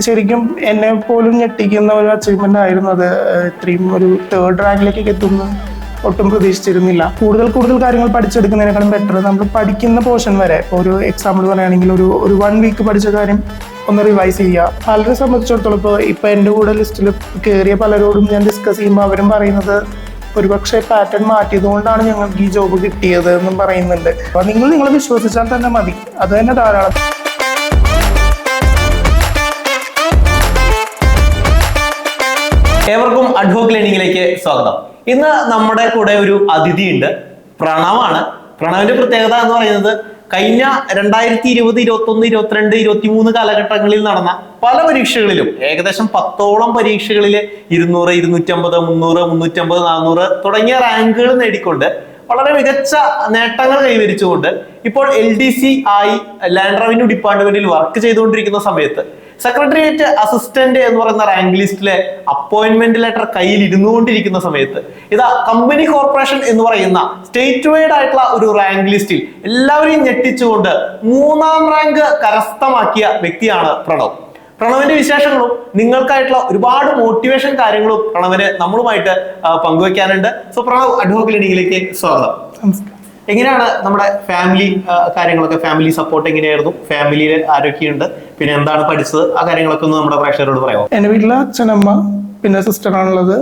ശരിക്കും എന്നെ പോലും ഞെട്ടിക്കുന്ന ഒരു അച്ചീവ്മെന്റ് ആയിരുന്നു അത്. ഇത്രയും ഒരു 3rd റാങ്കിലേക്കൊക്കെ എത്തുന്നു ഒട്ടും പ്രതീക്ഷിച്ചിരുന്നില്ല. കൂടുതൽ കാര്യങ്ങൾ പഠിച്ചെടുക്കുന്നതിനേക്കാളും ബെറ്റർ നമ്മൾ പഠിക്കുന്ന പോർഷൻ വരെ, ഇപ്പോൾ ഒരു എക്സാമ്പിൾ പറയുകയാണെങ്കിൽ ഒരു 1 വീക്ക് പഠിച്ച കാര്യം ഒന്ന് റിവൈസ് ചെയ്യുക. പലരെ സംബന്ധിച്ചിടത്തോളം ഇപ്പോൾ എൻ്റെ കൂടെ ലിസ്റ്റിൽ കയറിയ പലരോടും ഞാൻ ഡിസ്കസ് ചെയ്യുമ്പോൾ അവരും പറയുന്നത് ഒരുപക്ഷെ പാറ്റേൺ മാറ്റിയതുകൊണ്ടാണ് ഞങ്ങൾക്ക് ഈ ജോബ് കിട്ടിയത് എന്നും പറയുന്നുണ്ട്. അപ്പോൾ നിങ്ങൾ വിശ്വസിച്ചാൽ തന്നെ മതി, അത് തന്നെ ധാരാളം. ഏവർക്കും അഡ്വോക്ക് ലേണിംഗിലേക്ക് സ്വാഗതം. ഇന്ന് നമ്മുടെ കൂടെ ഒരു അതിഥിയുണ്ട്, പ്രണവാണ്. പ്രണവിന്റെ പ്രത്യേകത എന്ന് പറയുന്നത് കഴിഞ്ഞ 2020, 21, 22, 23 കാലഘട്ടങ്ങളിൽ നടന്ന പല പരീക്ഷകളിലും ഏകദേശം 10ഓളം പരീക്ഷകളിൽ 200, 250, 300, 350, 400 തുടങ്ങിയ റാങ്കുകൾ നേടിക്കൊണ്ട് വളരെ മികച്ച നേട്ടങ്ങൾ കൈവരിച്ചുകൊണ്ട് ഇപ്പോൾ LDC ആയി ലാൻഡ് റവന്യൂ ഡിപ്പാർട്ട്മെന്റിൽ വർക്ക് ചെയ്തുകൊണ്ടിരിക്കുന്ന സമയത്ത് സെക്രട്ടേറിയറ്റ് അസിസ്റ്റന്റ് എന്ന് പറയുന്ന റാങ്ക് ലിസ്റ്റിലെ അപ്പോയിന്റ്മെന്റ് ലെറ്റർ കയ്യിൽ ഇരുന്നുകൊണ്ടിരിക്കുന്ന സമയത്ത് ഇതാ കമ്പനി കോർപ്പറേഷൻ എന്ന് പറയുന്ന സ്റ്റേറ്റ് വൈഡ് ആയിട്ടുള്ള ഒരു റാങ്ക് ലിസ്റ്റിൽ എല്ലാവരെയും ഞെട്ടിച്ചുകൊണ്ട് 3ാം റാങ്ക് കരസ്ഥമാക്കിയ വ്യക്തിയാണ് പ്രണവ്. പ്രണവിന്റെ വിശേഷങ്ങളും നിങ്ങൾക്കായിട്ടുള്ള ഒരുപാട് മോട്ടിവേഷൻ കാര്യങ്ങളും പ്രണവിന് നമ്മളുമായിട്ട് പങ്കുവെക്കാനുണ്ട്. സോ പ്രണവ്, അഡ്വോക്ക് ലേണിംഗിലേക്ക് സ്വാഗതം. എങ്ങനെയാണ് നമ്മുടെ ഫാമിലി കാര്യങ്ങളൊക്കെ, ഫാമിലി സപ്പോർട്ട് എങ്ങനെയായിരുന്നു, ഫാമിലിയിൽ ആരൊക്കെയുണ്ട്, പിന്നെ എന്താണ് പഠിച്ചത്, ആ കാര്യങ്ങളൊക്കെ ഒന്ന് നമ്മുടെ പ്രേക്ഷകരോട് പറയാമോ? എൻ്റെ വീട്ടിലെ അച്ഛനമ്മ പിന്നെ സിസ്റ്ററാണുള്ളത്.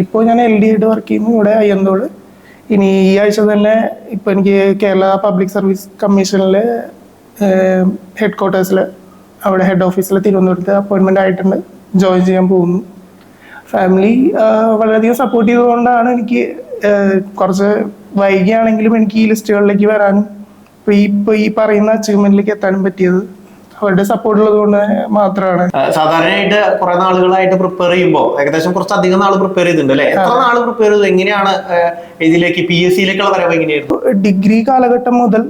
ഇപ്പോൾ ഞാൻ LD ആയിട്ട് വർക്ക് ചെയ്യുന്നു ഇവിടെ അയ്യന്തോട്. ഇനി ഈ ആഴ്ച തന്നെ ഇപ്പോൾ എനിക്ക് കേരള പബ്ലിക് സർവീസ് കമ്മീഷനിലെ ഹെഡ് ക്വാർട്ടേഴ്സിൽ, അവിടെ ഹെഡ് ഓഫീസിൽ തിരുവനന്തപുരത്ത് അപ്പോയിൻമെൻ്റ് ആയിട്ടുണ്ട്, ജോയിൻ ചെയ്യാൻ പോകുന്നു. ഫാമിലി വളരെയധികം സപ്പോർട്ട് ചെയ്തുകൊണ്ടാണ് എനിക്ക് കുറച്ച് വൈകിയാണെങ്കിലും എനിക്ക് ഈ ലിസ്റ്റുകളിലേക്ക് വരാനും ഇപ്പോൾ ഈ പറയുന്ന അച്ചീവ്മെന്റിലേക്ക് എത്താനും പറ്റിയത് അവരുടെ സപ്പോർട്ട് ഉള്ളത് കൊണ്ട് മാത്രമാണ്. സാധാരണയായിട്ട് കുറെ നാളുകളായിട്ട് പ്രിപ്പയർ ചെയ്യുമ്പോൾ ഏകദേശം കുറച്ചധികം നാൾ പ്രിപ്പയർ ചെയ്തിട്ടുണ്ട് അല്ലേ? എത്ര നാൾ പ്രിപ്പയർ ചെയ്തു? എങ്ങനെയാണ് ഇതിലേക്ക് PSCയിലേക്കുള്ള വരവ് എങ്ങനെയായിരുന്നു? ഡിഗ്രി കാലഘട്ടം മുതൽ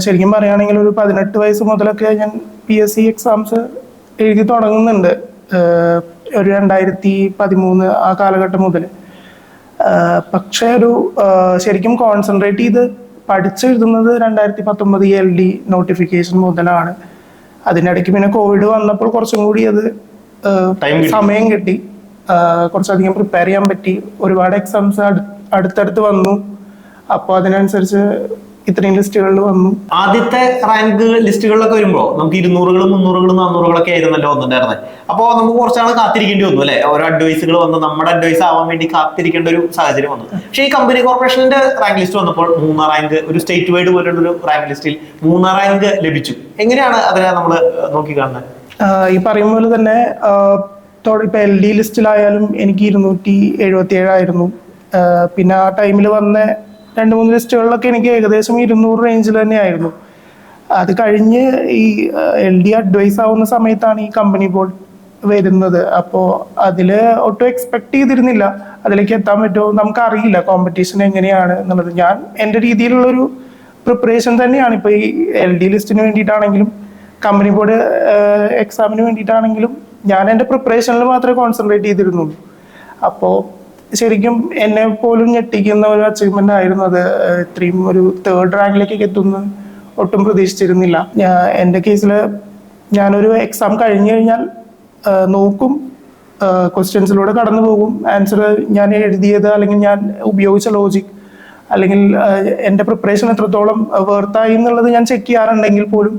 ശരിക്കും പറയുകയാണെങ്കിൽ ഒരു 18 വയസ്സ് മുതലൊക്കെ ഞാൻ PSC എക്സാംസ് എഴുതി തുടങ്ങുന്നുണ്ട്. ഒരു 2013 ആ കാലഘട്ടം മുതൽ. പക്ഷേ ശരിക്കും കോൺസെൻട്രേറ്റ് ചെയ്ത് പഠിച്ചെഴുതുന്നത് 2019 LD നോട്ടിഫിക്കേഷൻ മുതലാണ്. അതിനിടയ്ക്ക് പിന്നെ കോവിഡ് വന്നപ്പോൾ കുറച്ചും കൂടി അത് സമയം കിട്ടി, കുറച്ചധികം പ്രിപ്പയർ ചെയ്യാൻ പറ്റി. ഒരുപാട് എക്സാംസ് അടുത്തടുത്ത് വന്നു. അപ്പോൾ അതിനനുസരിച്ച് ഇത്രയും ലിസ്റ്റുകളിൽ വന്നു. ആദ്യത്തെ റാങ്ക് ലിസ്റ്റുകളിലൊക്കെ വരുമ്പോൾ നമുക്ക് 200, 300, 400 ആയിരുന്നല്ലോ വന്നിട്ടുണ്ടായിരുന്നത്. അപ്പോൾ നമുക്ക് കുറച്ചാണ് കാത്തിരിക്കേണ്ടി വന്നു അല്ലെ? ഓരോ അഡ്വൈസുകൾ വന്ന് നമ്മുടെ അഡ്വൈസ് ആവാൻ വേണ്ടി കാത്തിരിക്കേണ്ട ഒരു സാഹചര്യം വന്നു. പക്ഷേ ഈ കമ്പനി കോർപ്പറേഷന്റെ റാങ്ക് ലിസ്റ്റ് വന്നപ്പോൾ 3ാം റാങ്ക്, ഒരു സ്റ്റേറ്റ് വൈഡ് പോലുള്ള ഒരു റാങ്ക് ലിസ്റ്റിൽ 3ാം റാങ്ക് ലഭിച്ചു. എങ്ങനെയാണ് അതിനെ നമ്മൾ നോക്കിക്കാണുന്നത്? ഈ പറയും പോലെ തന്നെ ഇപ്പൊ LD ലിസ്റ്റിലായാലും എനിക്ക് 277 ആയിരുന്നു. പിന്നെ ആ ടൈമിൽ വന്ന 2-3 ലിസ്റ്റുകളിലൊക്കെ എനിക്ക് ഏകദേശം 200 റേഞ്ചിൽ തന്നെയായിരുന്നു. അത് കഴിഞ്ഞ് ഈ LD അഡ്വൈസ് ആവുന്ന സമയത്താണ് ഈ കമ്പനി ബോർഡ് വരുന്നത്. അപ്പോൾ അതിൽ ഒട്ടും എക്സ്പെക്ട് ചെയ്തിരുന്നില്ല അതിലേക്ക് എത്താൻ പറ്റുമോ, നമുക്കറിയില്ല കോമ്പറ്റീഷൻ എങ്ങനെയാണ് എന്നുള്ളത്. ഞാൻ എൻ്റെ രീതിയിലുള്ളൊരു പ്രിപ്പറേഷൻ തന്നെയാണ് ഇപ്പോൾ ഈ LD ലിസ്റ്റിന് വേണ്ടിയിട്ടാണെങ്കിലും കമ്പനി ബോർഡ് എക്സാമിന് വേണ്ടിയിട്ടാണെങ്കിലും ഞാൻ എൻ്റെ പ്രിപ്പറേഷനിൽ മാത്രമേ കോൺസെൻട്രേറ്റ് ചെയ്തിരുന്നുള്ളൂ. അപ്പോൾ ശരിക്കും എന്നെ പോലും ഞെട്ടിക്കുന്ന ഒരു അച്ചീവ്മെന്റ് ആയിരുന്നു അത്. ഇത്രയും ഒരു 3rd റാങ്കിലേക്കൊക്കെ എത്തുന്നു ഒട്ടും പ്രതീക്ഷിച്ചിരുന്നില്ല. എൻ്റെ കേസിൽ ഞാനൊരു എക്സാം കഴിഞ്ഞു കഴിഞ്ഞാൽ നോക്കും, ക്വസ്റ്റ്യൻസിലൂടെ കടന്നു പോകും. ആൻസർ ഞാൻ എഴുതിയത് അല്ലെങ്കിൽ ഞാൻ ഉപയോഗിച്ച ലോജിക് അല്ലെങ്കിൽ എൻ്റെ പ്രിപ്പറേഷൻ എത്രത്തോളം വേർത്തായി എന്നുള്ളത് ഞാൻ ചെക്ക് ചെയ്യാറുണ്ടെങ്കിൽ പോലും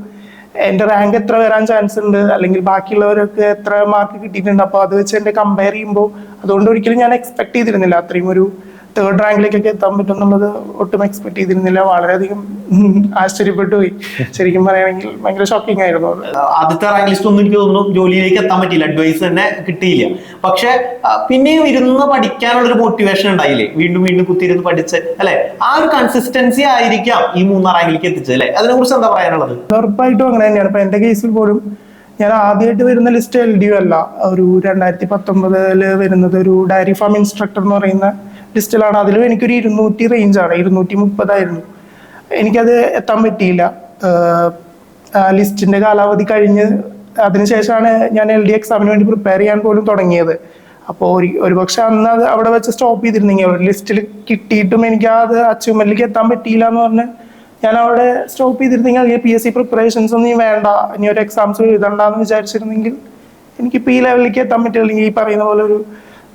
എൻ്റെ റാങ്ക് എത്ര വരാൻ ചാൻസ് ഉണ്ട് അല്ലെങ്കിൽ ബാക്കിയുള്ളവരൊക്കെ എത്ര മാർക്ക് കിട്ടിയിട്ടുണ്ട്, അപ്പോൾ അത് വെച്ച് എൻ്റെ കമ്പയർ ചെയ്യുമ്പോൾ അതുകൊണ്ട് ഒരിക്കലും ഞാൻ എക്സ്പെക്ട് ചെയ്തിരുന്നില്ല അത്രയും ഒരു 3rd റാങ്കിലേക്കൊക്കെ എത്താൻ പറ്റും എന്നുള്ളത് ഒട്ടും എക്സ്പെക്ട് ചെയ്തിരുന്നില്ല. വളരെയധികം ആശ്ചര്യപ്പെട്ടു പോയി. ശരിക്കും പറയുകയാണെങ്കിൽ ഭയങ്കര ഷോക്കിംഗ് ആയിരുന്നു. ആദ്യത്തെ റാങ്ക് ലിസ്റ്റ് ഒന്നും എനിക്ക് തോന്നുന്നു ജോലിയിലേക്ക് എത്താൻ പറ്റിയില്ല, അഡ്വൈസ് തന്നെ കിട്ടിയില്ല. പക്ഷെ പിന്നെയും ഇരുന്ന് പഠിക്കാനുള്ളൊരു മോട്ടിവേഷൻ ഉണ്ടായില്ലേ? വീണ്ടും വീണ്ടും കുത്തിയിരുന്ന് പഠിച്ച് അല്ലെ? ആ ഒരു കൺസിസ്റ്റൻസി ആയിരിക്കാം ഈ 3ാം റാങ്കിലേക്ക് എത്തിച്ചത് അല്ലെ? അതിനെ കുറിച്ച് എന്താ പറയാനുള്ളത്? ഉറപ്പായിട്ടും അങ്ങനെ തന്നെയാണ്. ഇപ്പൊ എന്റെ കേസിൽ പോലും ഞാൻ ആദ്യമായിട്ട് വരുന്ന ലിസ്റ്റ് LD അല്ല, ഒരു 2019 വരുന്നത് ഒരു ഡയറി ഫാം ഇൻസ്ട്രക്ടർ എന്ന് പറയുന്ന ലിസ്റ്റിലാണ്. അതിലും എനിക്കൊരു 200 റേഞ്ചാണ്, 230 ആയിരുന്നു. എനിക്കത് എത്താൻ പറ്റിയില്ല. ലിസ്റ്റിന്റെ കാലാവധി കഴിഞ്ഞ് അതിനുശേഷമാണ് ഞാൻ LD എക്സാമിന് വേണ്ടി പ്രിപ്പയർ ചെയ്യാൻ പോലും തുടങ്ങിയത്. അപ്പോൾ ഒരുപക്ഷെ അന്ന് അത് അവിടെ വെച്ച് സ്റ്റോപ്പ് ചെയ്തിരുന്നെങ്കിൽ, ഒരു ലിസ്റ്റിൽ കിട്ടിയിട്ടും എനിക്ക് അത് അച്ചീവ്മെന്റിലേക്ക് എത്താൻ പറ്റിയില്ല എന്ന് പറഞ്ഞ് ഞാൻ അവിടെ സ്റ്റോപ്പ് ചെയ്തിരുന്നെങ്കിൽ അല്ലെങ്കിൽ PSC പ്രിപ്പറേഷൻസ് ഒന്നും വേണ്ട, ഇനി ഒരു എക്സാംസ് എഴുതണ്ടെന്ന് വിചാരിച്ചിരുന്നെങ്കിൽ എനിക്കിപ്പോൾ ഈ ലെവലിലേക്ക് എത്താൻ പറ്റും. അല്ലെങ്കിൽ ഈ പറയുന്ന പോലെ ഒരു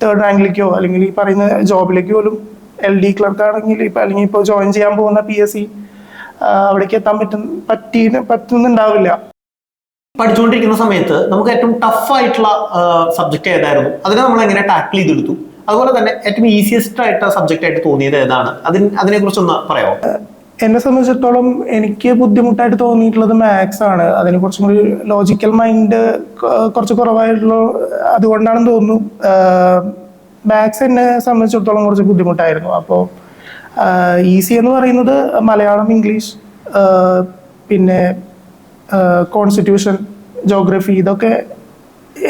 3rd റാങ്കിലേക്കോ അല്ലെങ്കിൽ ഈ പറയുന്ന ജോബിലേക്ക് പോലും LD ക്ലർക്ക് ആണെങ്കിൽ ഇപ്പം അല്ലെങ്കിൽ ഇപ്പോൾ ജോയിൻ ചെയ്യാൻ പോകുന്ന PSC അവിടേക്ക് എത്താൻ പറ്റുന്നുണ്ടാവില്ല. പഠിച്ചുകൊണ്ടിരിക്കുന്ന സമയത്ത് നമുക്ക് ഏറ്റവും ടഫ് ആയിട്ടുള്ള സബ്ജക്ട് ഏതായിരുന്നു, അതിനെ നമ്മൾ എങ്ങനെ ടാക്കിൾ ചെയ്തെടുത്തു? അതുപോലെ തന്നെ ഏറ്റവും ഈസിയസ്റ്റ് ആയിട്ട് സബ്ജക്റ്റ് ആയിട്ട് തോന്നിയത് ഏതാണ്, അതിനെ കുറിച്ചൊന്ന് പറയാമോ? എന്നെ സംബന്ധിച്ചിടത്തോളം എനിക്ക് ബുദ്ധിമുട്ടായിട്ട് തോന്നിയിട്ടുള്ളത് മാത്സ് ആണ്. അതിന് കുറച്ചും കൂടി ലോജിക്കൽ മൈൻഡ് കുറച്ച് കുറവായിട്ടുള്ള അതുകൊണ്ടാണെന്ന് തോന്നുന്നു. മാത്സ് എന്നെ സംബന്ധിച്ചിടത്തോളം കുറച്ച് ബുദ്ധിമുട്ടായിരുന്നു. അപ്പോൾ ഈസി എന്ന് പറയുന്നത് മലയാളം, ഇംഗ്ലീഷ്, പിന്നെ കോൺസ്റ്റിറ്റ്യൂഷൻ, ജോഗ്രഫി, ഇതൊക്കെ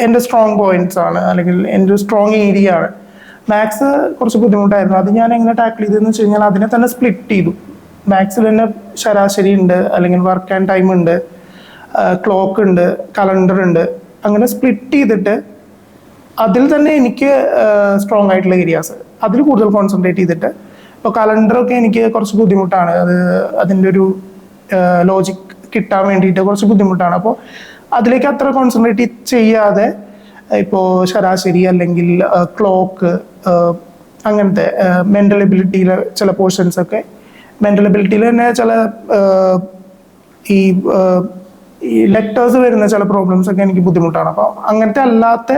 എൻ്റെ സ്ട്രോങ് പോയിന്റ്സ് ആണ്, അല്ലെങ്കിൽ എൻ്റെ ഒരു സ്ട്രോങ് ഏരിയ ആണ്. മാത്സ് കുറച്ച് ബുദ്ധിമുട്ടായിരുന്നു. അത് ഞാൻ എങ്ങനെ ടാക്കിൾ ചെയ്തതെന്ന് വെച്ച് കഴിഞ്ഞാൽ അതിനെ തന്നെ സ്പ്ലിറ്റ് ചെയ്തു. മാത്സിൽ തന്നെ ശരാശരി ഉണ്ട്, അല്ലെങ്കിൽ വർക്ക് ആൻഡ് ടൈം ഉണ്ട്, ക്ലോക്ക് ഉണ്ട്, കലണ്ടർ ഉണ്ട്. അങ്ങനെ സ്പ്ലിറ്റ് ചെയ്തിട്ട് അതിൽ തന്നെ എനിക്ക് സ്ട്രോങ് ആയിട്ടുള്ള ഏരിയാസ് അതിൽ കൂടുതൽ കോൺസെൻട്രേറ്റ് ചെയ്തിട്ട്. ഇപ്പോൾ കലണ്ടറൊക്കെ എനിക്ക് കുറച്ച് ബുദ്ധിമുട്ടാണ്, അതിൻ്റെ ഒരു ലോജിക് കിട്ടാൻ വേണ്ടിയിട്ട് കുറച്ച് ബുദ്ധിമുട്ടാണ്. അപ്പോൾ അതിലേക്ക് അത്ര കോൺസെൻട്രേറ്റ് ചെയ്യാതെ ഇപ്പോൾ ശരാശരി അല്ലെങ്കിൽ ക്ലോക്ക്, അങ്ങനത്തെ മെൻ്റൽ എബിലിറ്റിയിലെ ചില പോർഷൻസ് ഒക്കെ, മെൻ്റൽ എബിലിറ്റിയിൽ തന്നെ ചില ഈ ലെറ്റേഴ്സ് വരുന്ന ചില പ്രോബ്ലംസ് ഒക്കെ എനിക്ക് ബുദ്ധിമുട്ടാണ്. അപ്പോൾ അങ്ങനത്തെ അല്ലാത്ത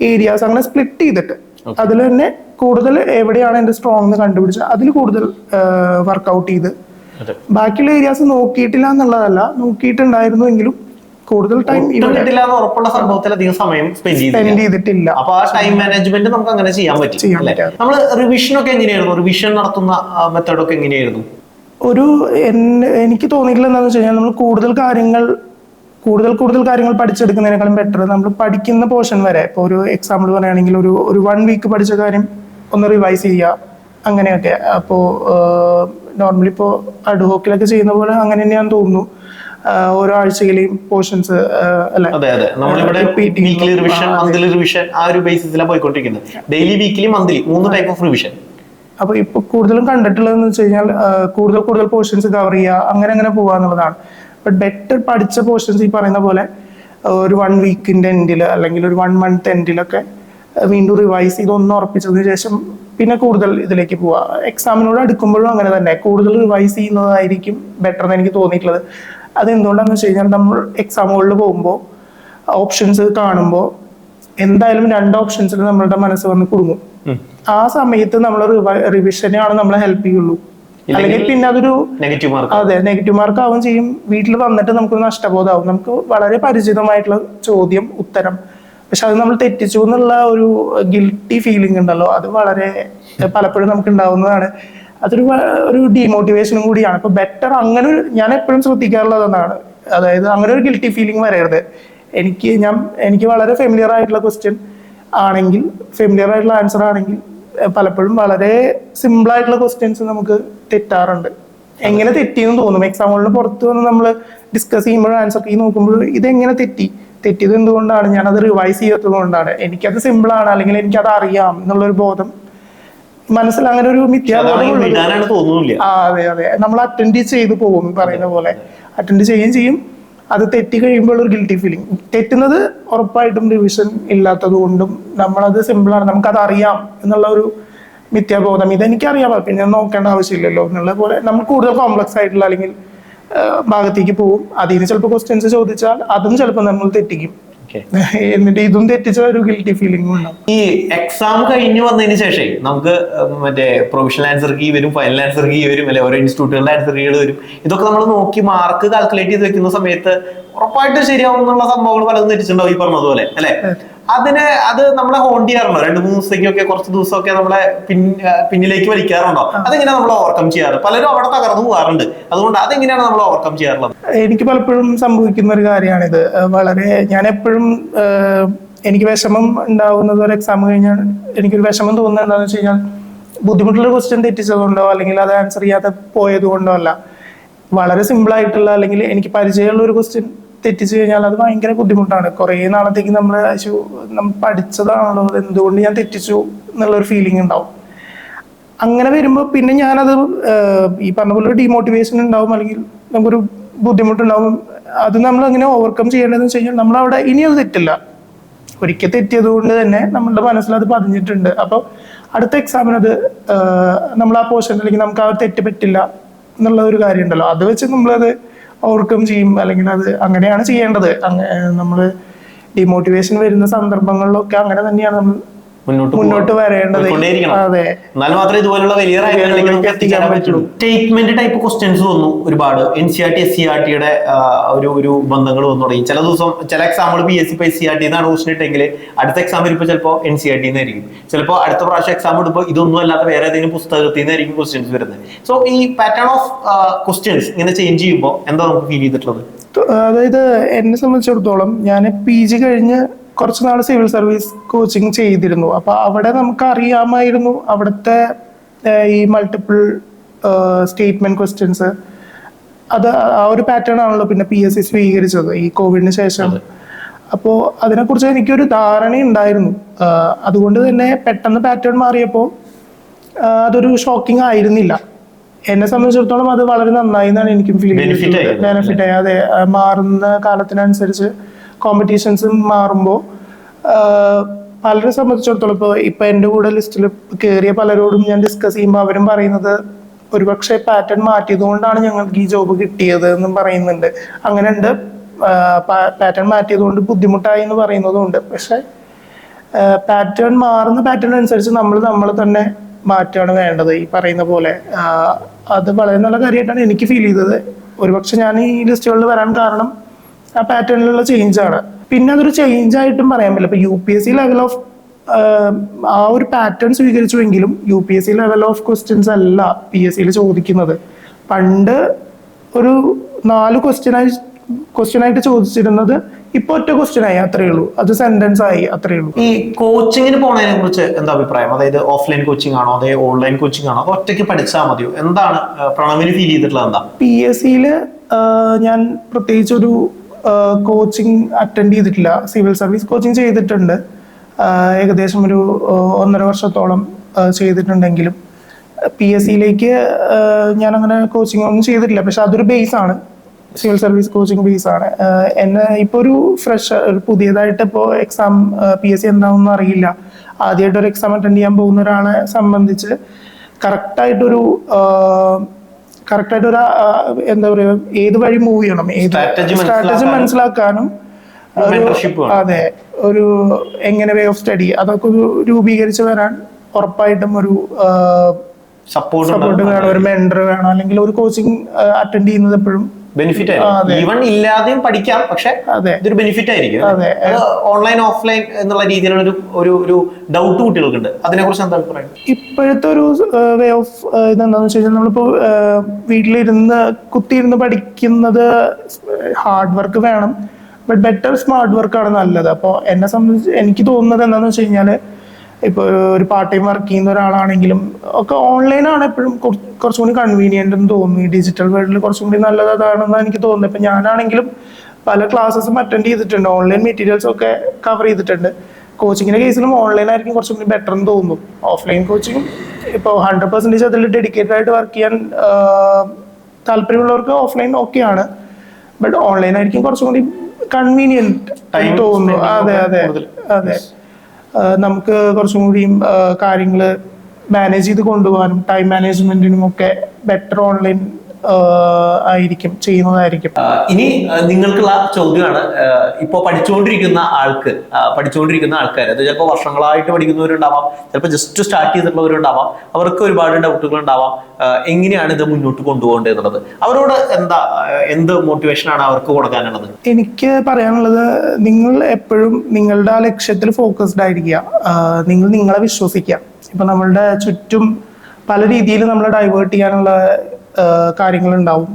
ഏരിയാസ് അങ്ങനെ സ്പ്ലിറ്റ് ചെയ്തിട്ട് അതിൽ തന്നെ കൂടുതൽ എവിടെയാണ് എൻ്റെ സ്ട്രോങ് എന്ന് കണ്ടുപിടിച്ച് അതിൽ കൂടുതൽ വർക്കൗട്ട് ചെയ്ത്, ബാക്കിയുള്ള ഏരിയാസ് നോക്കിയിട്ടില്ല എന്നുള്ളതല്ല, നോക്കിയിട്ടുണ്ടായിരുന്നുവെങ്കിലും കൂടുതൽ ടൈം ഉറപ്പുള്ള സംഭവത്തിൽ അധികം സമയം സ്പെൻഡ് ചെയ്തിട്ടില്ല. അപ്പൊ ആ ടൈം മാനേജ്മെന്റ് നമുക്ക് അങ്ങനെ ചെയ്യാൻ പറ്റും. നമ്മൾ റിവിഷൻ ഒക്കെ എങ്ങനെയായിരുന്നു, റിവിഷൻ നടത്തുന്ന മെത്തേഡ് ഒക്കെ എങ്ങനെയായിരുന്നു? എനിക്ക് തോന്നിയിട്ടില്ല എന്താണെന്ന് വെച്ച് കഴിഞ്ഞാൽ നമ്മൾ കൂടുതൽ കാര്യങ്ങൾ പഠിച്ചെടുക്കുന്നതിനേക്കാളും ബെറ്റർ നമ്മൾ പഠിക്കുന്ന പോർഷൻ വരെ, ഇപ്പോൾ ഒരു എക്സാമ്പിൾ പറയുകയാണെങ്കിൽ ഒരു 1 വീക്ക് പഠിച്ച കാര്യം ഒന്ന് റിവൈസ് ചെയ്യുക, അങ്ങനെയൊക്കെ. അപ്പോൾ നോർമലി ഇപ്പോൾ അഡ്ഹോക്കിലൊക്കെ ചെയ്യുന്ന പോലെ അങ്ങനെ തന്നെയാണെന്ന് തോന്നുന്നു. ഓരോ ആഴ്ചയിലെയും പോർഷൻസ് അല്ലെ, വീക്ക്ലി റിവിഷൻ, മന്ത്ലി റിവിഷൻ, ആ ഒരു ബേസിസിലാണ് പോയിക്കൊണ്ടിരിക്കുന്നത്. Daily, weekly, monthly 3 type of revision. അപ്പൊ ഇപ്പൊ കൂടുതലും കണ്ടിട്ടുള്ളതെന്ന് വെച്ച് കഴിഞ്ഞാൽ കൂടുതൽ പോർഷൻസ് കവർ ചെയ്യുക, അങ്ങനെ പോവാന്നുള്ളതാണ്. ബട്ട് ബെറ്റർ പഠിച്ച പോർഷൻസ് ഈ പറയുന്ന പോലെ ഒരു 1 വീക്കിന്റെ എൻഡിൽ അല്ലെങ്കിൽ ഒരു 1 മന്ത് എൻഡിലൊക്കെ വീണ്ടും റിവൈസ് ചെയ്ത് ഒന്ന് ഉറപ്പിച്ചതിന് ശേഷം പിന്നെ കൂടുതൽ ഇതിലേക്ക് പോവുക. എക്സാമിനോട് അടുക്കുമ്പോഴും അങ്ങനെ തന്നെ കൂടുതൽ റിവൈസ് ചെയ്യുന്നതായിരിക്കും ബെറ്റർ എന്ന് എനിക്ക് തോന്നിയിട്ടുള്ളത്. അതെന്തുകൊണ്ടാന്ന് വെച്ച് കഴിഞ്ഞാൽ നമ്മൾ എക്സാമുകളിൽ പോകുമ്പോൾ ഓപ്ഷൻസ് കാണുമ്പോൾ എന്തായാലും 2 ഓപ്ഷൻസിൽ നമ്മളുടെ മനസ്സ് വന്ന് കുടുങ്ങും. ആ സമയത്ത് നമ്മൾ റിവിഷനെയാണ് നമ്മളെ ഹെൽപ്പ് ചെയ്യുള്ളൂ. അല്ലെങ്കിൽ പിന്നെ അതൊരു നെഗറ്റീവ് മാർക്ക് ആവുകയും ചെയ്യും. വീട്ടിൽ വന്നിട്ട് നമുക്കൊരു നഷ്ടബോധമാവും. നമുക്ക് വളരെ പരിചിതമായിട്ടുള്ള ചോദ്യം, ഉത്തരം, പക്ഷെ അത് നമ്മൾ തെറ്റിച്ചു എന്നുള്ള ഒരു ഗിൽറ്റി ഫീലിംഗ് ഉണ്ടല്ലോ, അത് വളരെ പലപ്പോഴും നമുക്ക് ഉണ്ടാവുന്നതാണ്. അതൊരു ഡീമോട്ടിവേഷനും കൂടിയാണ്. അപ്പൊ ബെറ്റർ അങ്ങനെ ഞാൻ എപ്പോഴും ശ്രദ്ധിക്കാറുള്ളത് എന്നാണ്, അതായത് അങ്ങനെ ഒരു ഗിൽറ്റി ഫീലിംഗ് വരരുത്. എനിക്ക് വളരെ ഫെമിലിയർ ആയിട്ടുള്ള ക്വസ്റ്റ്യൻ ആണെങ്കിൽ, ഫെമിലിയർ ആയിട്ടുള്ള ആൻസർ ആണെങ്കിൽ പലപ്പോഴും വളരെ സിമ്പിൾ ആയിട്ടുള്ള ക്വസ്റ്റ്യൻസ് നമുക്ക് തെറ്റാറുണ്ട്. എങ്ങനെ തെറ്റിയെന്ന് തോന്നും. എക്സാമുകളിൽ പുറത്ത് വന്ന് നമ്മൾ ഡിസ്കസ് ചെയ്യുമ്പോഴും ആൻസർ കീ നോക്കുമ്പോഴും ഇതെങ്ങനെ തെറ്റിയത് എന്തുകൊണ്ടാണ്, ഞാനത് റിവൈസ് ചെയ്യാത്തത് കൊണ്ടാണ്, എനിക്കത് സിമ്പിൾ ആണ്, അല്ലെങ്കിൽ എനിക്കത് അറിയാം എന്നുള്ളൊരു ബോധം മനസ്സിൽ, അങ്ങനെ ഒരു മിഥ്യാബോധം. അതെ, നമ്മൾ അറ്റൻഡ് ചെയ്ത് പോകും, പറയുന്ന പോലെ അറ്റൻഡ് ചെയ്യുകയും ചെയ്യും. അത് തെറ്റി കഴിയുമ്പോൾ ഒരു ഗിൽറ്റി ഫീലിംഗ്. തെറ്റുന്നത് ഉറപ്പായിട്ടും റിവിഷൻ ഇല്ലാത്തത് കൊണ്ടും നമ്മളത് സിമ്പിളാണ്, നമുക്കത് അറിയാം എന്നുള്ള ഒരു മിഥ്യാബോധം. ഇതെനിക്കറിയാം, പിന്നെ നോക്കേണ്ട ആവശ്യമില്ലല്ലോ എന്നുള്ള പോലെ നമ്മൾ കൂടുതൽ കോംപ്ലക്സ് ആയിട്ടുള്ള അല്ലെങ്കിൽ ഭാഗത്തേക്ക് പോകും. അതിന് ചിലപ്പോൾ ക്വസ്റ്റ്യൻസ് ചോദിച്ചാൽ അതും ചിലപ്പോൾ നമ്മൾ തെറ്റിക്കും. എന്നിട്ട് ഇതും തെറ്റിച്ച ഒരു ഗിൽറ്റി ഫീലിംഗ് ഉണ്ടാവും. ഈ എക്സാം കഴിഞ്ഞു വന്നതിന് ശേഷം നമുക്ക് മറ്റേ പ്രൊവിഷണൽ ആൻസർ കീ വരും, ഫൈനൽ ആൻസർ കീ വരും, അല്ലെ ഓരോ ഇൻസ്റ്റിറ്റ്യൂട്ടുകളുടെ ആൻസർ കീകൾ വരും. ഇതൊക്കെ നമ്മൾ നോക്കി മാർക്ക് കാൽക്കുലേറ്റ് ചെയ്ത് വെക്കുന്ന സമയത്ത് ഉറപ്പായിട്ട് ശരിയാവും എന്നുള്ള സംഭവങ്ങൾ പലതും തെറ്റിച്ചിട്ടുണ്ടാവും, ഈ പറഞ്ഞതുപോലെ അല്ലെ. അത് നമ്മളെ ഹോണ്ട് ചെയ്യാറുണ്ടോ? 2-3 ദിവസത്തേക്കൊക്കെ, കുറച്ച് ദിവസമൊക്കെ നമ്മളെ പിന്നിലേക്ക് വലിക്കാറുണ്ടോ? അതെങ്ങനെയാണ് നമ്മൾ ഓവർകം ചെയ്യാറ്? പലരും അവിടെ തകർന്നു പോകാറുണ്ട്. അതുകൊണ്ട് അതെങ്ങനെയാണ് നമ്മൾ ഓവർകം ചെയ്യാറുള്ളത്? എനിക്ക് പലപ്പോഴും സംഭവിക്കുന്ന ഒരു കാര്യമാണിത്. ഞാൻ എപ്പോഴും എനിക്ക് വിഷമം ഉണ്ടാവുന്നത് ഒരു എക്സാം കഴിഞ്ഞാൽ എനിക്കൊരു വിഷമം തോന്നുന്നത് എന്താണെന്ന് വെച്ച് കഴിഞ്ഞാൽ ബുദ്ധിമുട്ടുള്ള ക്വസ്റ്റ്യൻ തെറ്റിച്ചതുകൊണ്ടോ അല്ലെങ്കിൽ അത് ആൻസർ ചെയ്യാതെ പോയത് കൊണ്ടോ അല്ല. വളരെ സിമ്പിൾ ആയിട്ടുള്ള അല്ലെങ്കിൽ എനിക്ക് പരിചയമുള്ള ഒരു ക്വസ്റ്റ്യൻ തെറ്റിച്ചു കഴിഞ്ഞാൽ അത് ഭയങ്കര ബുദ്ധിമുട്ടാണ്. കുറേ നാളത്തേക്ക് നമ്മൾ പഠിച്ചതാണല്ലോ, എന്തുകൊണ്ട് ഞാൻ തെറ്റിച്ചു എന്നുള്ളൊരു ഫീലിംഗ് ഉണ്ടാവും. അങ്ങനെ വരുമ്പോൾ പിന്നെ ഞാനത് ഈ പറഞ്ഞ പോലെ ഡീമോട്ടിവേഷൻ ഉണ്ടാവും, അല്ലെങ്കിൽ നമുക്കൊരു ബുദ്ധിമുട്ടുണ്ടാവും. അത് നമ്മൾ അങ്ങനെ ഓവർകം ചെയ്യേണ്ടതെന്ന് വെച്ച് കഴിഞ്ഞാൽ നമ്മളവിടെ ഇനി അത് തെറ്റില്ല, ഒരിക്കൽ തെറ്റിയത് കൊണ്ട് തന്നെ നമ്മളുടെ മനസ്സിൽ അത് പതിഞ്ഞിട്ടുണ്ട്. അപ്പോൾ അടുത്ത എക്സാമിന് അത് നമ്മൾ ആ പോർഷൻ അല്ലെങ്കിൽ നമുക്ക് ആ തെറ്റ് പറ്റില്ല എന്നുള്ള ഒരു കാര്യം ഉണ്ടല്ലോ, അത് വെച്ച് നമ്മളത് ഓവർകം ചെയ്യും. അല്ലെങ്കിൽ അത് അങ്ങനെയാണ് ചെയ്യേണ്ടത്. നമ്മൾ ഡിമോട്ടിവേഷൻ വരുന്ന സന്ദർഭങ്ങളിലൊക്കെ അങ്ങനെ തന്നെയാണ് നമ്മൾ മുന്നോട്ട് വരേണ്ടത്. അതെ, എന്നാൽ മാത്രമേ ഇതുപോലുള്ള വലിയ എത്തിച്ചേരാൻ പറ്റുള്ളൂ. സ്റ്റേറ്റ്മെന്റ് ടൈപ്പ് ക്വസ്റ്റ്യൻസ് വന്നു ഒരുപാട്. NCERT SCERT ഒരു ബന്ധങ്ങൾ വന്നു തുടങ്ങി. ചില ദിവസം ചില എക്സാമ്പിൾ PSC SCERT എന്നാണ് ക്വസ്റ്റൻ ഇട്ടെങ്കിൽ അടുത്ത എക്സാം വരുമ്പോൾ ചിലപ്പോൾ NCERT എന്നായിരിക്കും. ചിലപ്പോൾ അടുത്ത പ്രാവശ്യം എക്സാം എടുപ്പോൾ ഇതൊന്നും അല്ലാത്ത വേറെ ഏതെങ്കിലും പുസ്തകത്തിൽ നിന്നായിരിക്കും ക്വസ്റ്റ്യൻസ് വരുന്നത്. സോ ഈ പാറ്റേൺ ഓഫ് ക്വസ്റ്റ്യൻസ് ഇങ്ങനെ ചേഞ്ച് ചെയ്യുമ്പോൾ എന്താ നമുക്ക് ഫീൽ ചെയ്തിട്ടുള്ളത്? അതായത് എന്നെ സംബന്ധിച്ചിടത്തോളം ഞാൻ PG കഴിഞ്ഞ് കുറച്ച് നാൾ സിവിൽ സർവീസ് കോച്ചിങ് ചെയ്തിരുന്നു. അപ്പൊ അവിടെ നമുക്ക് അറിയാമായിരുന്നു അവിടുത്തെ ഈ മൾട്ടിപ്പിൾ സ്റ്റേറ്റ്മെന്റ് ക്വസ്റ്റ്യൻസ്, അത് ആ ഒരു പാറ്റേൺ ആണല്ലോ പിന്നെ PSC സ്വീകരിച്ചത് ഈ കോവിഡിന് ശേഷം. അപ്പോൾ അതിനെക്കുറിച്ച് എനിക്കൊരു ധാരണ ഉണ്ടായിരുന്നു. അതുകൊണ്ട് തന്നെ പെട്ടെന്ന് പാറ്റേൺ മാറിയപ്പോൾ അതൊരു ഷോക്കിംഗ് ആയിരുന്നില്ല. എന്നെ സംബന്ധിച്ചിടത്തോളം അത് വളരെ നന്നായി എന്നാണ് എനിക്കും ഫീൽ ചെയ്തിട്ടുള്ളത്. ബെനിഫിറ്റ് ആയി. അതെ, മാറുന്ന കാലത്തിനനുസരിച്ച് കോമ്പറ്റീഷൻസും മാറുമ്പോൾ പലരെ സംബന്ധിച്ചിടത്തോളം ഇപ്പൊ എൻ്റെ കൂടെ ലിസ്റ്റിൽ കയറിയ പലരോടും ഞാൻ ഡിസ്കസ് ചെയ്യുമ്പോൾ അവരും പറയുന്നത് ഒരുപക്ഷെ പാറ്റേൺ മാറ്റിയത് കൊണ്ടാണ് ഞങ്ങൾക്ക് ഈ ജോബ് കിട്ടിയത് എന്നും പറയുന്നുണ്ട്. അങ്ങനെ ഉണ്ട്, പാറ്റേൺ മാറ്റിയത് കൊണ്ട് ബുദ്ധിമുട്ടായി എന്ന് പറയുന്നതും ഉണ്ട്. പക്ഷെ മാറുന്ന പാറ്റേൺ അനുസരിച്ച് നമ്മൾ തന്നെ മാറ്റാണ് വേണ്ടത്. ഈ പറയുന്ന പോലെ അത് വളരെ നല്ല കാര്യമായിട്ടാണ് എനിക്ക് ഫീൽ ചെയ്തത്. ഒരുപക്ഷെ ഞാൻ ഈ ലിസ്റ്റുകളിൽ വരാൻ കാരണം ആ പാറ്റേണിലുള്ള ചേഞ്ച് ആണ്. പിന്നെ അതൊരു ചേഞ്ച് ആയിട്ടും പറയാൻ പറ്റില്ല. ഇപ്പൊ UPSC ലെവൽ ഓഫ് ആ ഒരു പാറ്റേൺ സ്വീകരിച്ചുവെങ്കിലും UPSC ലെവൽ ഓഫ് ക്വസ്റ്റ്യൻസ് അല്ല PSCയിൽ ചോദിക്കുന്നത്. പണ്ട് ഒരു 4 ക്വസ്റ്റ്യൻ ആയിട്ട് ചോദിച്ചിരുന്നത് ഇപ്പൊ ഒറ്റ ക്വസ്റ്റ്യൻ ആയി, അത്രയേ ഉള്ളൂ. അത് സെന്റൻസ് ആയി, അത്രയേ ഉള്ളൂ. ഈ കോച്ചിങ്ങിന് പോണതിനെ കുറിച്ച് എന്താ അഭിപ്രായം? അതായത് ഓഫ്ലൈൻ കോച്ചിങ് ആണോ അതോ ഓൺലൈൻ കോച്ചിങ് ആണോ, അത് ഒറ്റയ്ക്ക് പഠിച്ചാൽ മതിയോ? എന്താണ് പ്രണവിന് ഫീൽ ചെയ്തിട്ടുള്ളത്? എന്താ PSCയിൽ ഞാൻ പ്രത്യേകിച്ച് ഒരു കോച്ചിങ് അറ്റൻഡ് ചെയ്തിട്ടില്ല. സിവിൽ സർവീസ് കോച്ചിങ് ചെയ്തിട്ടുണ്ട്, ഏകദേശം ഒരു 1.5 വർഷത്തോളം ചെയ്തിട്ടുണ്ടെങ്കിലും PSCയിലേക്ക് ഞാൻ അങ്ങനെ കോച്ചിങ് ഒന്നും ചെയ്തിട്ടില്ല. പക്ഷെ അതൊരു ബേസ് ആണ്, സിവിൽ സർവീസ് കോച്ചിങ് ബേസ് ആണ്. എന്നെ ഇപ്പോൾ ഒരു പുതിയതായിട്ട് ഇപ്പോൾ എക്സാം PSC എന്താണെന്ന് അറിയില്ല, ആദ്യമായിട്ട് ഒരു എക്സാം അറ്റൻഡ് ചെയ്യാൻ പോകുന്ന ഒരാളെ സംബന്ധിച്ച് കറക്റ്റായിട്ടൊരു എന്താ പറയുക, ഏത് വഴി മൂവ് ചെയ്യണം, ഏത് സ്ട്രാറ്റജി മനസ്സിലാക്കാനും അതെ ഒരു എങ്ങനെ വേ ഓഫ് സ്റ്റഡി അതൊക്കെ ഒരു രൂപീകരിച്ച് വരാൻ ഉറപ്പായിട്ടും ഒരു സപ്പോർട്ട് വേണം, ഒരു മെന്റർ വേണം. അല്ലെങ്കിൽ ഒരു കോച്ചിങ് അറ്റൻഡ് ചെയ്യുന്നത് എപ്പോഴും ബെനിഫിറ്റ് ആയിരിക്കും. ഈവൻ ഇല്ലാതെയും പഠിക്കാം, പക്ഷെ ഇതൊരു ബെനിഫിറ്റ് ആയിരിക്കും. ഓൺലൈൻ ഓഫ്ലൈൻ എന്നുള്ള രീതിയിലുള്ള ഒരു ഡൗട്ട് കുട്ടികൾക്കുണ്ട്. അതിനെ കുറിച്ച് എന്താ അഭിപ്രായം? ഇപ്പോഴത്തെ ഒരു വേ ഓഫ് ഇതെന്താന്ന് വെച്ച് കഴിഞ്ഞാൽ നമ്മളിപ്പോ വീട്ടിലിരുന്ന് കുത്തിയിരുന്ന് പഠിക്കുന്നത് ഹാർഡ് വർക്ക് വേണം, ബട്ട് ബെറ്റർ സ്മാർട്ട് വർക്കാണ് നല്ലത്. അപ്പോൾ എന്നെ സംബന്ധിച്ച് എനിക്ക് തോന്നുന്നത് എന്താണെന്ന് വെച്ച് കഴിഞ്ഞാൽ ഇപ്പോൾ ഒരു പാർട്ട് ടൈം വർക്ക് ചെയ്യുന്ന ഒരാളാണെങ്കിലും ഒക്കെ ഓൺലൈനാണ് എപ്പോഴും കുറച്ചും കൂടി കൺവീനിയൻ്റ് എന്ന് തോന്നുന്നു. ഈ ഡിജിറ്റൽ വേൾഡിൽ കുറച്ചും കൂടി നല്ലത് അതാണെന്നാണ് എനിക്ക് തോന്നുന്നത്. ഇപ്പം ഞാനാണെങ്കിലും പല ക്ലാസ്സസും അറ്റൻഡ് ചെയ്തിട്ടുണ്ട്, ഓൺലൈൻ മെറ്റീരിയൽസ് ഒക്കെ കവർ ചെയ്തിട്ടുണ്ട്. കോച്ചിങ്ങിൻ്റെ കേസിലും ഓൺലൈൻ ആയിരിക്കും കുറച്ചും കൂടി ബെറ്റർ എന്ന് തോന്നുന്നു. ഓഫ്ലൈൻ കോച്ചിങ് ഇപ്പോൾ 100% അതിൽ ഡെഡിക്കേറ്റഡ് ആയിട്ട് വർക്ക് ചെയ്യാൻ താല്പര്യമുള്ളവർക്ക് ഓഫ്ലൈൻ ഓക്കെയാണ്, ബട്ട് ഓൺലൈൻ ആയിരിക്കും കുറച്ചും കൂടി കൺവീനിയൻറ്റ് തോന്നുന്നു. അതെ നമുക്ക് കുറച്ചും കൂടിയും കാര്യങ്ങൾ മാനേജ് ചെയ്ത് കൊണ്ടുപോകാനും ടൈം മാനേജ്മെന്റിനും ഒക്കെ ബെറ്റർ ഓൺലൈൻ ആയിരിക്കും, ചെയ്യുന്നതായിരിക്കും. ഇനി നിങ്ങൾക്കുള്ള ചോദ്യമാണ്, ഇപ്പോൾ പഠിച്ചുകൊണ്ടിരിക്കുന്ന ആൾക്കാർ, അത് ചിലപ്പോൾ വർഷങ്ങളായിട്ട് പഠിക്കുന്നവരുണ്ടാവാം, ചിലപ്പോൾ ജസ്റ്റ് സ്റ്റാർട്ട് ചെയ്തിട്ടുള്ളവരുണ്ടാവാം, അവർക്ക് ഒരുപാട് ഡൗട്ടുകൾ ഉണ്ടാവാം. എങ്ങനെയാണ് ഇത് മുന്നോട്ട് കൊണ്ടുപോകേണ്ടത് എന്നുള്ളത് അവരോട് എന്ത് മോട്ടിവേഷനാണ് അവർക്ക് കൊടുക്കാനുള്ളത്? എനിക്ക് പറയാനുള്ളത്, നിങ്ങൾ എപ്പോഴും നിങ്ങളുടെ ആ ലക്ഷ്യത്തിൽ ഫോക്കസ്ഡ് ആയിരിക്കുക. നിങ്ങൾ നിങ്ങളെ വിശ്വസിക്കുക. ഇപ്പൊ നമ്മളുടെ ചുറ്റും പല രീതിയിൽ നമ്മളെ ഡൈവേർട്ട് ചെയ്യാനുള്ള കാര്യങ്ങളുണ്ടാവും.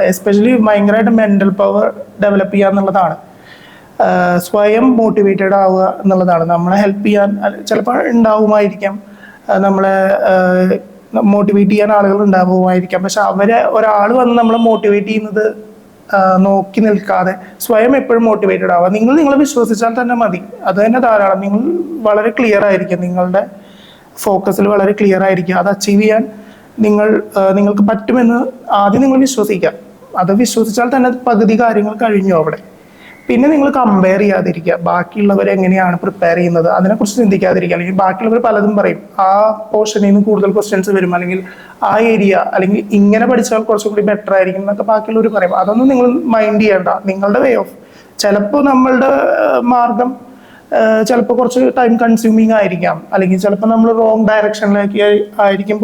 എസ്പെഷ്യലി ഭയങ്കരമായിട്ട് മെന്റൽ പവർ ഡെവലപ്പ് ചെയ്യുക എന്നുള്ളതാണ്. സ്വയം മോട്ടിവേറ്റഡ് ആവുക എന്നുള്ളതാണ്. നമ്മളെ ഹെൽപ്പ് ചെയ്യാൻ ചിലപ്പോൾ ഉണ്ടാവുമായിരിക്കാം, നമ്മളെ മോട്ടിവേറ്റ് ചെയ്യാൻ ആളുകൾ ഉണ്ടാവുമായിരിക്കാം. പക്ഷെ ഒരാൾ വന്ന് നമ്മളെ മോട്ടിവേറ്റ് ചെയ്യുന്നത് നോക്കി നിൽക്കാതെ സ്വയം എപ്പോഴും മോട്ടിവേറ്റഡ് ആവുക. നിങ്ങളെ വിശ്വസിച്ചാൽ തന്നെ മതി, അത് തന്നെ ധാരാളം. നിങ്ങൾ വളരെ ക്ലിയർ ആയിരിക്കും നിങ്ങളുടെ ഫോക്കസിൽ വളരെ ക്ലിയർ ആയിരിക്കുക. അത് അച്ചീവ് ചെയ്യാൻ നിങ്ങൾക്ക് പറ്റുമെന്ന് ആദ്യം നിങ്ങൾ വിശ്വസിക്കുക. അത് വിശ്വസിച്ചാൽ തന്നെ പകുതി കാര്യങ്ങൾ കഴിഞ്ഞു അവിടെ. പിന്നെ നിങ്ങൾ കമ്പയർ ചെയ്യാതിരിക്കുക, ബാക്കിയുള്ളവർ എങ്ങനെയാണ് പ്രിപ്പയർ ചെയ്യുന്നത് അതിനെക്കുറിച്ച് ചിന്തിക്കാതിരിക്കുക. അല്ലെങ്കിൽ ബാക്കിയുള്ളവർ പലതും പറയും, ആ പോർഷനിൽ നിന്ന് കൂടുതൽ ക്വസ്റ്റ്യൻസ് വരും, അല്ലെങ്കിൽ ആ ഏരിയ, അല്ലെങ്കിൽ ഇങ്ങനെ പഠിച്ചാൽ കുറച്ചും കൂടി ബെറ്റർ ആയിരിക്കും എന്നൊക്കെ ബാക്കിയുള്ളവർ പറയും. അതൊന്നും നിങ്ങൾ മൈൻഡ് ചെയ്യേണ്ട. നിങ്ങളുടെ വേ ഓഫ്, ചിലപ്പോൾ നമ്മളുടെ മാർഗം ചിലപ്പോൾ കുറച്ച് ടൈം കൺസ്യൂമിങ് ആയിരിക്കാം, അല്ലെങ്കിൽ ചിലപ്പോൾ നമ്മൾ റോങ് ഡയറക്ഷനിലേക്ക് ആയിരിക്കും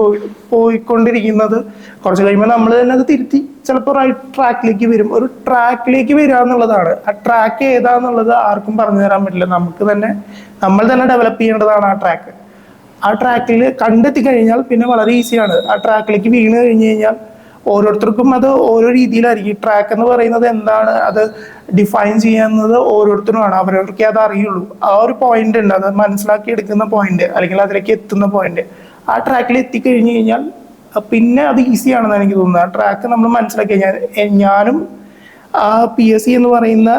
പോയിക്കൊണ്ടിരിക്കുന്നത്. കുറച്ച് കഴിയുമ്പോൾ നമ്മൾ തന്നെ അത് തിരുത്തി ചിലപ്പോൾ റൈറ്റ് ട്രാക്കിലേക്ക് വരും. ഒരു ട്രാക്കിലേക്ക് വരിക എന്നുള്ളതാണ്. ആ ട്രാക്ക് ഏതാന്നുള്ളത് ആർക്കും പറഞ്ഞു തരാൻ പറ്റില്ല. നമ്മൾ തന്നെ ഡെവലപ്പ് ചെയ്യേണ്ടതാണ് ആ ട്രാക്ക്. ആ ട്രാക്കിൽ കണ്ടെത്തി കഴിഞ്ഞാൽ പിന്നെ വളരെ ഈസിയാണ്. ആ ട്രാക്കിലേക്ക് വീണ് കഴിഞ്ഞ് കഴിഞ്ഞാൽ ഓരോരുത്തർക്കും അത് ഓരോ രീതിയിലായിരിക്കും. ട്രാക്ക് എന്ന് പറയുന്നത് എന്താണ്, അത് ഡിഫൈൻ ചെയ്യുന്നത് ഓരോരുത്തരുമാണ്. അവരവർക്ക് അത് അറിയുള്ളൂ. ആ ഒരു പോയിന്റ് ഉണ്ട്, അത് മനസ്സിലാക്കി എടുക്കുന്ന പോയിന്റ്, അല്ലെങ്കിൽ അതിലേക്ക് എത്തുന്ന പോയിന്റ്. ആ ട്രാക്കിൽ എത്തിക്കഴിഞ്ഞ് കഴിഞ്ഞാൽ പിന്നെ അത് ഈസിയാണെന്ന് എനിക്ക് തോന്നുന്നത്. ആ ട്രാക്ക് നമ്മൾ മനസ്സിലാക്കി കഴിഞ്ഞാൽ, ഞാനും ആ PSC എന്ന് പറയുന്ന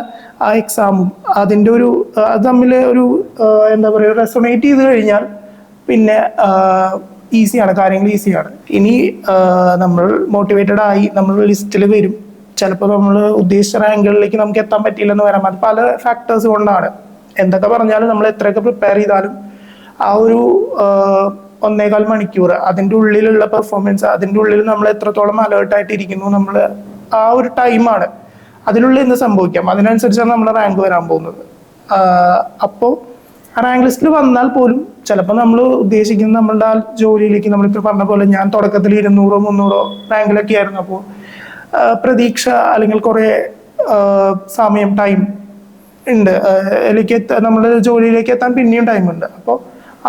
ആ എക്സാമും അതിൻ്റെ അത് തമ്മിൽ എന്താ പറയുക, റെസൊണേറ്റ് ചെയ്ത് കഴിഞ്ഞാൽ പിന്നെ ഈസിയാണ്, കാര്യങ്ങൾ ഈസിയാണ്. ഇനി നമ്മൾ മോട്ടിവേറ്റഡ് ആയി നമ്മൾ ലിസ്റ്റിൽ വരും. ചിലപ്പോൾ നമ്മൾ ഉദ്ദേശിച്ച റാങ്കുകളിലേക്ക് നമുക്ക് എത്താൻ പറ്റിയില്ലെന്ന് വരാം. അത് പല ഫാക്ടേഴ്സ് കൊണ്ടാണ്. എന്തൊക്കെ പറഞ്ഞാലും നമ്മൾ എത്രയൊക്കെ പ്രിപ്പയർ ചെയ്താലും ആ ഒരു 1.25 മണിക്കൂർ അതിൻ്റെ ഉള്ളിലുള്ള പെർഫോമൻസ്, അതിൻ്റെ ഉള്ളിൽ നമ്മൾ എത്രത്തോളം അലേർട്ടായിട്ട് ഇരിക്കുന്നു, നമ്മൾ ആ ഒരു ടൈമാണ് അതിനുള്ളിൽ എന്ത് സംഭവിക്കാം, അതിനനുസരിച്ചാണ് നമ്മുടെ റാങ്ക് വരാൻ പോകുന്നത്. അപ്പോൾ റാങ്ക് ലിസ്റ്റിൽ വന്നാൽ പോലും ചിലപ്പോൾ നമ്മൾ ഉദ്ദേശിക്കുന്ന നമ്മളുടെ ആ ജോലിയിലേക്ക്, നമ്മളിപ്പോൾ പറഞ്ഞ പോലെ ഞാൻ തുടക്കത്തിൽ 200 300 റാങ്കിലൊക്കെ ആയിരുന്നു. അപ്പോൾ പ്രതീക്ഷ അല്ലെങ്കിൽ കുറേ സമയം ടൈം ഉണ്ട്, നമ്മുടെ ജോലിയിലേക്ക് എത്താൻ പിന്നെയും ടൈമുണ്ട്. അപ്പോൾ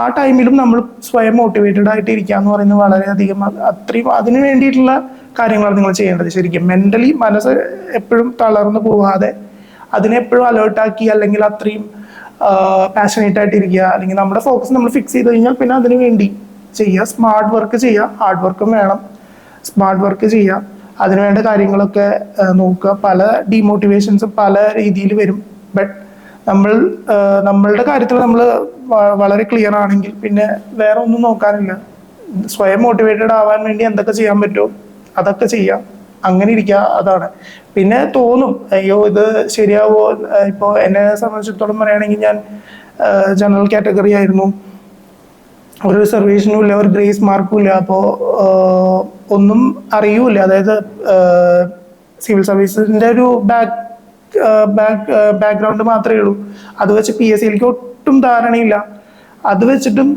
ആ ടൈമിലും നമ്മൾ സ്വയം മോട്ടിവേറ്റഡ് ആയിട്ട് ഇരിക്കുക എന്ന് പറയുന്നത് വളരെയധികം അത്രയും അതിന് വേണ്ടിയിട്ടുള്ള കാര്യങ്ങളാണ് നിങ്ങൾ ചെയ്യേണ്ടത്. ശരിക്കും മെന്റലി മനസ്സ് എപ്പോഴും തളർന്നു പോവാതെ അതിനെപ്പോഴും അലേർട്ടാക്കി, അല്ലെങ്കിൽ അത്രയും പാഷനേറ്റ് ആയിട്ട് ഇരിക്കുക, അല്ലെങ്കിൽ നമ്മുടെ ഫോക്കസ് നമ്മൾ ഫിക്സ് ചെയ്ത് കഴിഞ്ഞാൽ പിന്നെ അതിനു വേണ്ടി ചെയ്യുക. സ്മാർട്ട് വർക്ക് ചെയ്യുക, ഹാർഡ് വർക്കും വേണം. സ്മാർട്ട് വർക്ക് ചെയ്യുക, അതിനുവേണ്ട കാര്യങ്ങളൊക്കെ നോക്കുക. പല ഡീമോട്ടിവേഷൻസും പല രീതിയിൽ വരും. ബട്ട് നമ്മളുടെ കാര്യത്തിൽ നമ്മൾ വളരെ ക്ലിയർ ആണെങ്കിൽ പിന്നെ വേറെ ഒന്നും നോക്കാനില്ല. സ്വയം മോട്ടിവേറ്റഡ് ആവാൻ വേണ്ടി എന്തൊക്കെ ചെയ്യാൻ പറ്റുമോ അതൊക്കെ ചെയ്യാം, അങ്ങനെ ഇരിക്കുക. അതാണ്. പിന്നെ തോന്നും, അയ്യോ ഇത് ശരിയാവോ. ഇപ്പോൾ എന്നെ സംബന്ധിച്ചിടത്തോളം പറയുകയാണെങ്കിൽ ഞാൻ ജനറൽ കാറ്റഗറി ആയിരുന്നു, ഒരു റിസർവേഷനും ഇല്ല, ഒരു ഗ്രേസ് മാർക്കും ഇല്ല. അപ്പോൾ ഒന്നും അറിയൂല. അതായത് സിവിൽ സർവീസിന്റെ ഒരു ബാക്ക്ഗ്രൗണ്ട് മാത്രമേ ഉള്ളൂ. അത് വെച്ച് PSCയിലേക്ക് ഒട്ടും ധാരണയില്ല. അത് വെച്ചിട്ടും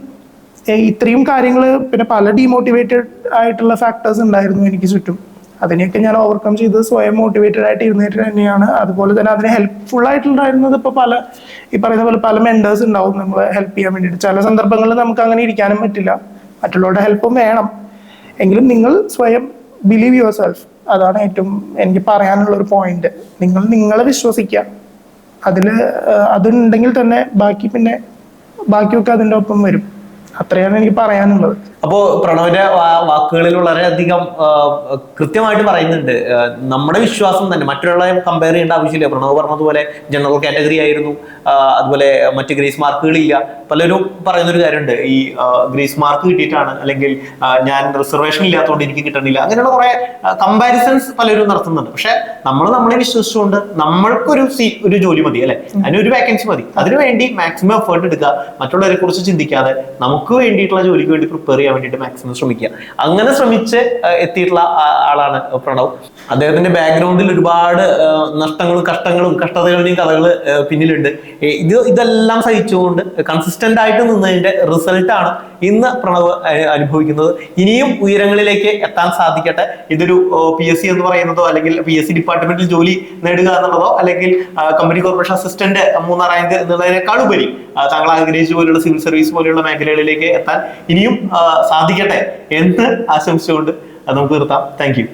ഇത്രയും കാര്യങ്ങൾ, പിന്നെ പല ഡീമോട്ടിവേറ്റഡ് ആയിട്ടുള്ള ഫാക്ടേഴ്സ് ഉണ്ടായിരുന്നു എനിക്ക് ചുറ്റും. അതിനെയൊക്കെ ഞാൻ ഓവർകം ചെയ്ത് സ്വയം മോട്ടിവേറ്റഡ് ആയിട്ട് ഇരുന്നിട്ട് തന്നെയാണ്. അതുപോലെ തന്നെ അതിന് ഹെൽപ്ഫുൾ ആയിട്ടുണ്ടായിരുന്നത് ഇപ്പോൾ ഈ പറയുന്ന പോലെ പല മെന്റേഴ്സ് ഉണ്ടാവും നമ്മളെ ഹെൽപ്പ് ചെയ്യാൻ വേണ്ടിയിട്ട്. ചില സന്ദർഭങ്ങളിൽ നമുക്ക് അങ്ങനെ ഇരിക്കാനും പറ്റില്ല, മറ്റുള്ളവരുടെ ഹെൽപ്പും വേണം. എങ്കിലും നിങ്ങൾ സ്വയം ബിലീവ് യുവർ സെൽഫ്. അതാണ് ഏറ്റവും എനിക്ക് പറയാനുള്ള ഒരു പോയിന്റ്. നിങ്ങളെ വിശ്വസിക്കുക. അതുണ്ടെങ്കിൽ തന്നെ ബാക്കിയൊക്കെ അതിൻ്റെ ഒപ്പം വരും. അത്രയാണ് എനിക്ക് പറയാനുള്ളത്. അപ്പോ പ്രണവിന്റെ വാക്കുകളിൽ വളരെയധികം കൃത്യമായിട്ട് പറയുന്നുണ്ട്. നമ്മുടെ വിശ്വാസം തന്നെ, മറ്റുള്ളവരെ കമ്പയർ ചെയ്യേണ്ട ആവശ്യമില്ല. പ്രണവ് പറഞ്ഞതുപോലെ ജനറൽ കാറ്റഗറി ആയിരുന്നു, അതുപോലെ മറ്റ് ഗ്രേസ് മാർക്കുകളില്ല. പലരും പറയുന്നൊരു കാര്യമുണ്ട്, ഈ ഗ്രേസ് മാർക്ക് കിട്ടിയിട്ടാണ്, അല്ലെങ്കിൽ ഞാൻ റിസർവേഷൻ ഇല്ലാത്തതുകൊണ്ട് എനിക്ക് കിട്ടണില്ല, അങ്ങനെയുള്ള കുറെ കമ്പാരിസൺസ് പലരും നടത്തുന്നുണ്ട്. പക്ഷെ നമ്മളെ വിശ്വസിച്ചുകൊണ്ട് ഒരു ജോലി മതി, അല്ലെ, അതിനൊരു വേക്കൻസി മതി, അതിനുവേണ്ടി മാക്സിമം എഫേർട്ട് എടുക്കുക. മറ്റുള്ളവരെ കുറിച്ച് ചിന്തിക്കാതെ നമുക്ക് വേണ്ടിയിട്ടുള്ള ജോലിക്ക് വേണ്ടി പ്രിപ്പയർ ചെയ്യാൻ വേണ്ടിയിട്ട് മാക്സിമം ശ്രമിക്കുക. അങ്ങനെ ശ്രമിച്ച് എത്തിയിട്ടുള്ള ആളാണ് പ്രണവ്. അദ്ദേഹത്തിന്റെ ബാക്ക്ഗ്രൗണ്ടിൽ ഒരുപാട് നഷ്ടങ്ങളും കഷ്ടതകളുടെയും കഥകൾ പിന്നിലുണ്ട്. ഇതെല്ലാം സഹിച്ചുകൊണ്ട് കൺസിസ്റ്റന്റ് ആയിട്ട് നിന്നതിന്റെ റിസൾട്ടാണ് ഇന്ന് പ്രണവ് അനുഭവിക്കുന്നത്. ഇനിയും ഉയരങ്ങളിലേക്ക് എത്താൻ സാധിക്കട്ടെ. ഇതൊരു PSC എന്ന് പറയുന്നതോ, അല്ലെങ്കിൽ PSC ഡിപ്പാർട്ട്മെന്റിൽ ജോലി നേടുക എന്നുള്ളതോ, അല്ലെങ്കിൽ കമ്പനി കോർപ്പറേഷൻ അസിസ്റ്റന്റ് 3ാം റാങ്ക് എന്നുള്ളതിനേക്കാൾ ഉപരി താങ്കൾ ആഗ്രഹിച്ച പോലെയുള്ള സിവിൽ സർവീസ് പോലെയുള്ള മേഖലകളിലേക്ക് എത്താൻ ഇനിയും സാധിക്കട്ടെ എന്ന് ആശംസിച്ചുകൊണ്ട് നമുക്ക് നിർത്താം. Thank you.